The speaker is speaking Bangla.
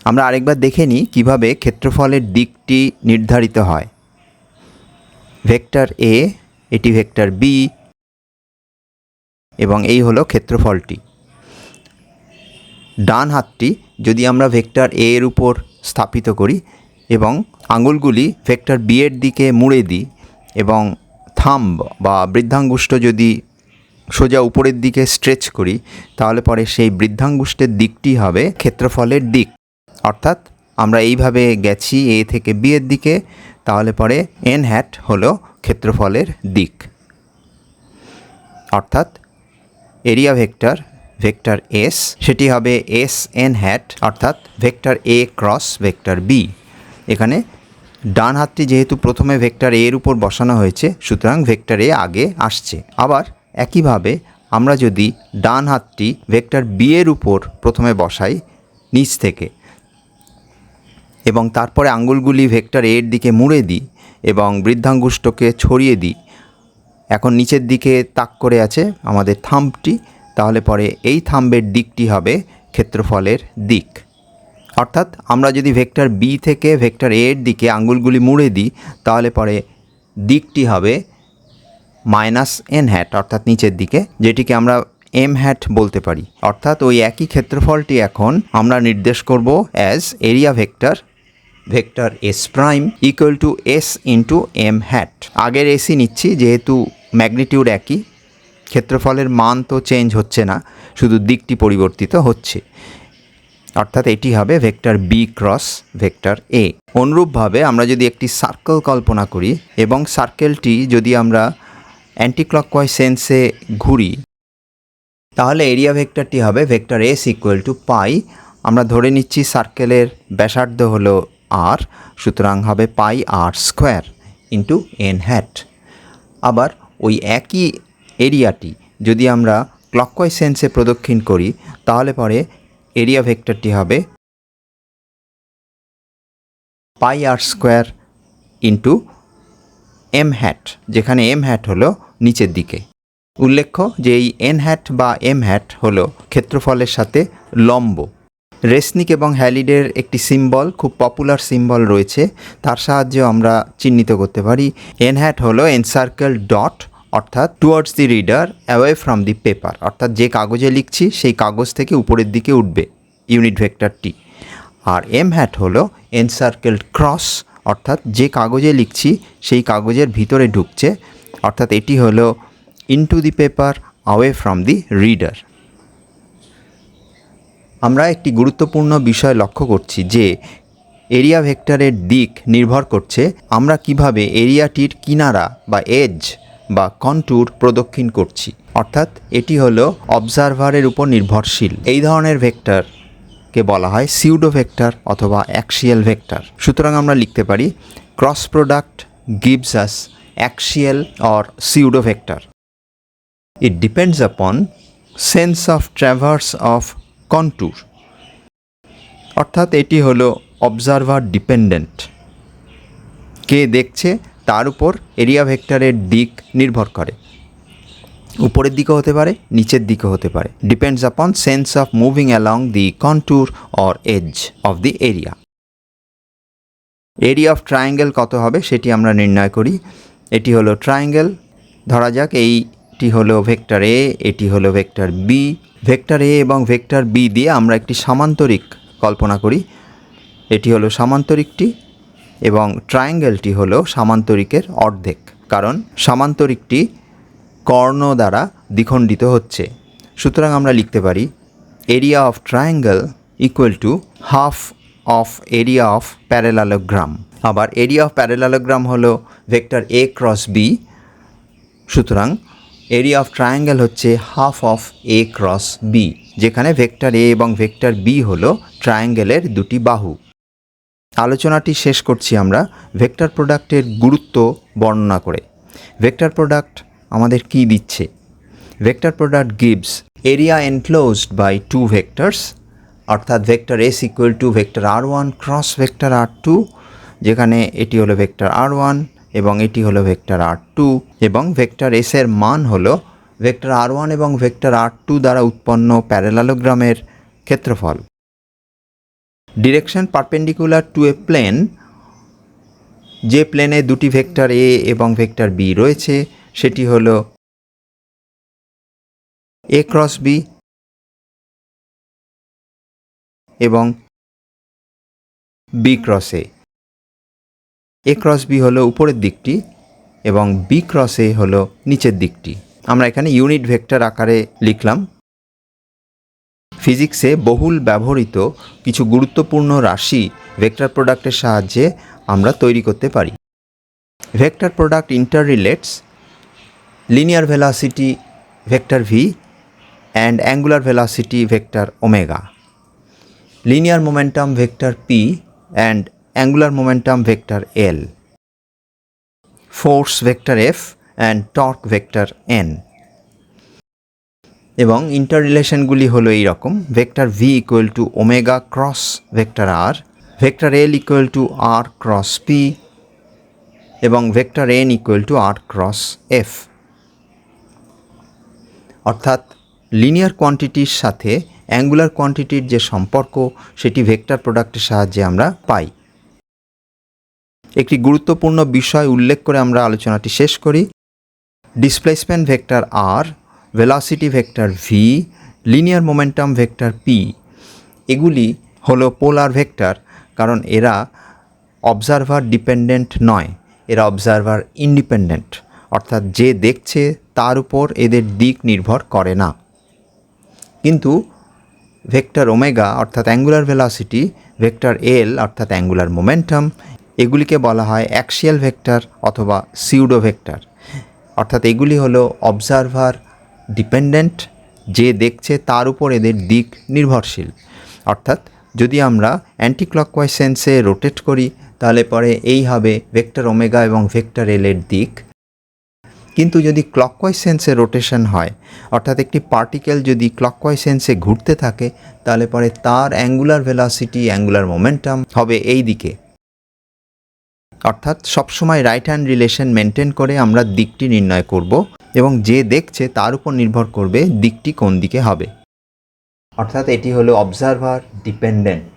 আমরা আরেকবার দেখে নিই কীভাবে ক্ষেত্রফলের দিকটি নির্ধারিত হয়। ভেক্টর এ, এটি ভেক্টর বি, এবং এই হলো ক্ষেত্রফলটি। ডান হাতটি যদি আমরা ভেক্টর এ এর উপর স্থাপিত করি এবং আঙুলগুলি ভেক্টর বি এর দিকে মুড়ে দিই এবং থাম্ব বা বৃদ্ধাঙ্গুষ্ঠ যদি সোজা উপরের দিকে স্ট্রেচ করি, তাহলে পরে সেই বৃদ্ধাঙ্গুষ্ঠের দিকটি হবে ক্ষেত্রফলের দিক। অর্থাৎ আমরা এইভাবে গেছি এ থেকে বি এর দিকে, তাহলে পরে এন হ্যাট হলো ক্ষেত্রফলের দিক। অর্থাৎ এরিয়া ভেক্টর ভেক্টর এস, সেটি হবে এস এন হ্যাট, অর্থাৎ vector A cross vector B. এখানে ডান হাতটি যেহেতু প্রথমে ভেক্টর এ এর উপর বসানো হয়েছে, সুতরাং ভেক্টর এ আগে আসছে। আবার একইভাবে আমরা যদি ডান হাতটি ভেক্টর বি এর উপর প্রথমে বসাই নিচ থেকে এবং তারপরে আঙুলগুলি ভেক্টর এ এর দিকে মুড়ে দিই এবং বৃদ্ধাঙ্গুষ্ঠকে ছড়িয়ে দিই, এখন নিচের দিকে তাক করে আছে আমাদের থাম্বটি, তাহলে পরে এই থাম্বের দিকটি হবে ক্ষেত্রফলের দিক। অর্থাৎ আমরা যদি ভেক্টর বি থেকে ভেক্টর এ এর দিকে আঙুলগুলি মুড়ে দিই, তাহলে পরে দিকটি হবে মাইনাস এন হ্যাট, অর্থাৎ নিচের দিকে, যেটিকে আমরা এম হ্যাট বলতে পারি। অর্থাৎ ওই একই ক্ষেত্রফলটি এখন আমরা নির্দেশ করব as area vector vector S prime equal to S into M hat. আগের এসই নিচ্ছি যেহেতু ম্যাগনিটিউড একই, ক্ষেত্রফলের মান তো চেঞ্জ হচ্ছে না, শুধু দিকটি পরিবর্তিত হচ্ছে। অর্থাৎ এটি হবে ভেক্টর বি ক্রস ভেক্টর এ। অনুরূপভাবে আমরা যদি একটি সার্কেল কল্পনা করি এবং সার্কেলটি যদি আমরা অ্যান্টি ক্লকওয়াইজ সেন্সে ঘুরি, তাহলে এরিয়া ভেক্টরটি হবে ভেক্টর এস ইকুয়াল টু পাই। আমরা ধরে নিচ্ছি সার্কেলের ব্যাসার্ধ হলো আর, সুতরাং হবে পাই আর স্কোয়ার ইন্টু এন হ্যাট। আবার ওই একই এরিয়াটি যদি আমরা ক্লকওয়াইজ সেন্সে প্রদক্ষিণ করি, তাহলে পরে এরিয়া ভেক্টরটি হবে পাই আর স্কোয়ার ইন্টু এম হ্যাট, যেখানে এম হ্যাট হলো নিচের দিকে। উল্লেখ্য যে এই এন হ্যাট বা এম হ্যাট হলো ক্ষেত্রফলের সাথে লম্ব। রেসনিক এবং হ্যালিডের একটি সিম্বল, খুব পপুলার সিম্বল রয়েছে, তার সাহায্যে আমরা চিহ্নিত করতে পারি। এন হ্যাট হলো এনসার্কেল ডট, অর্থাৎ towards the reader away from the paper, অর্থাৎ যে কাগজে লিখছি সেই কাগজ থেকে উপরের দিকে উঠবে ইউনিট ভেক্টরটি। আর এম হ্যাট হলো এনসার্কেল ক্রস, অর্থাৎ যে কাগজে লিখছি সেই কাগজের ভিতরে ঢুকছে, অর্থাৎ এটি হলো into the paper away from the reader. আমরা একটি গুরুত্বপূর্ণ বিষয় লক্ষ্য করছি যে এরিয়া ভেক্টরের দিক নির্ভর করছে আমরা কিভাবে এরিয়াটির কিনারা বা এজ বা কন্ট্যুর প্রদক্ষিণ করছি, অর্থাৎ এটি হলো অবজারভারের উপর নির্ভরশীল। এই ধরনের ভেক্টরকে বলা হয় সিউডো ভেক্টর অথবা অ্যাক্সিয়াল ভেক্টর। সুতরাং আমরা লিখতে পারি cross product gives us axial or pseudo vector. It depends upon sense of traverse of contour, অর্থাৎ এটি হলো অবজারভার ডিপেন্ডেন্ট। কে দেখছে তার উপর এরিয়া ভেক্টরের দিক নির্ভর করে, উপরের দিকে হতে পারে, নিচের দিকে হতে পারে। Depends upon sense of moving along the contour or edge of the area. Area of triangle কত হবে সেটি আমরা নির্ণয় করি। এটি হলো ট্রায়াঙ্গেল, ধরা যাক এইটি হলো ভেক্টর এ, এটি হলো ভেক্টর বি। ভেক্টর এ এবং ভেক্টর বি দিয়ে আমরা একটি সামান্তরিক কল্পনা করি। এটি হলো সামান্তরিকটি এবং ট্রায়াঙ্গেলটি হলো সামান্তরিকের অর্ধেক, কারণ সামান্তরিকটি কর্ণ দ্বারা দ্বিখণ্ডিত হচ্ছে। সুতরাং আমরা লিখতে পারি area of triangle equal to half of area of parallelogram. আবার এরিয়া অফ প্যারালালোগ্রাম হলো ভেক্টর এ ক্রস বি, সুতরাং এরিয়া অফ ট্রায়াঙ্গেল হচ্ছে half of A cross B, যেখানে ভেক্টর এ এবং ভেক্টর বি হলো ট্রায়াঙ্গেলের দুটি বাহু। আলোচনাটি শেষ করছি আমরা ভেক্টর প্রোডাক্টের গুরুত্ব বর্ণনা করে। ভেক্টর প্রোডাক্ট আমাদের কি দিচ্ছে? Vector product gives area enclosed by two vectors, অর্থাৎ vector S equal to vector R one cross vector R two, যেখানে এটি হলো ভেক্টর আর ওয়ান এবং এটি হলো ভেক্টর আর টু, এবং ভেক্টর এস এর মান হলো ভেক্টর আর ওয়ান এবং ভেক্টর আর টু দ্বারা উৎপন্ন প্যারালালোগ্রামের ক্ষেত্রফল। Direction perpendicular to a plane, যে প্লেনে দুটি ভেক্টর এ এবং ভেক্টর বি রয়েছে সেটি হল এ ক্রস বি এবং বি ক্রস এ। এ ক্রস বি হলো উপরের দিকটি এবং বি ক্রস এ হলো নিচের দিকটি। আমরা এখানে ইউনিট ভেক্টর আকারে লিখলাম। ফিজিক্সে বহুল ব্যবহৃত কিছু গুরুত্বপূর্ণ রাশি ভেক্টর প্রোডাক্টের সাহায্যে আমরা তৈরি করতে পারি। Vector product interrelates linear velocity vector V and angular velocity vector omega, linear momentum vector P and angular momentum vector L, force vector F and torque vector N। এবং ইন্টাররিলেশনগুলি হলো এই রকম: vector V equal to omega cross vector R, vector L equal to R cross P এবং vector N equal to R cross F. অর্থাৎ লিনিয়ার কোয়ান্টিটির সাথে অ্যাঙ্গুলার কোয়ান্টিটির যে সম্পর্ক সেটি ভেক্টর প্রোডাক্টের সাহায্যে আমরা পাই। একটি গুরুত্বপূর্ণ বিষয় উল্লেখ করে আমরা আলোচনাটি শেষ করি। Displacement vector R, velocity vector V, linear momentum vector P এগুলি হলো পোলার ভেক্টর, কারণ এরা অবজারভার ডিপেন্ডেন্ট নয়, এরা অবজারভার ইন্ডিপেন্ডেন্ট। অর্থাৎ যে দেখছে তার উপর এদের দিক নির্ভর করে না। কিন্তু ভেক্টর ওমেগা অর্থাৎ অ্যাঙ্গুলার ভেলোসিটি, ভেক্টর এল অর্থাৎ অ্যাঙ্গুলার মোমেন্টাম, এগুলিকে বলা হয় অ্যাক্সিয়াল ভেক্টর অথবা সিউডো ভেক্টর। অর্থাৎ এগুলি হলো অবজারভার ডিপেন্ডেন্ট, যে দেখছে তার উপর এদের দিক নির্ভরশীল। অর্থাৎ যদি আমরা অ্যান্টি ক্লকওয়াইজ সেন্সে রোটেট করি তাহলে পরে এই হবে ভেক্টর ওমেগা এবং ভেক্টর এলের দিক। কিন্তু যদি ক্লকওয়াইজ সেন্সে রোটেশন হয়, অর্থাৎ একটি পার্টিকেল যদি ক্লকওয়াইজ সেন্সে ঘুরতে থাকে তাহলে পরে তার অ্যাঙ্গুলার ভেলোসিটি, অ্যাঙ্গুলার মোমেন্টাম হবে এই দিকে। অর্থাৎ সবসময় রাইট হ্যান্ড রিলেশন মেনটেন করে আমরা দিকটি নির্ণয় করব এবং যে দেখছে তার উপর নির্ভর করবে দিকটি কোন দিকে হবে। অর্থাৎ এটি হলো অবজারভার ডিপেন্ডেন্ট।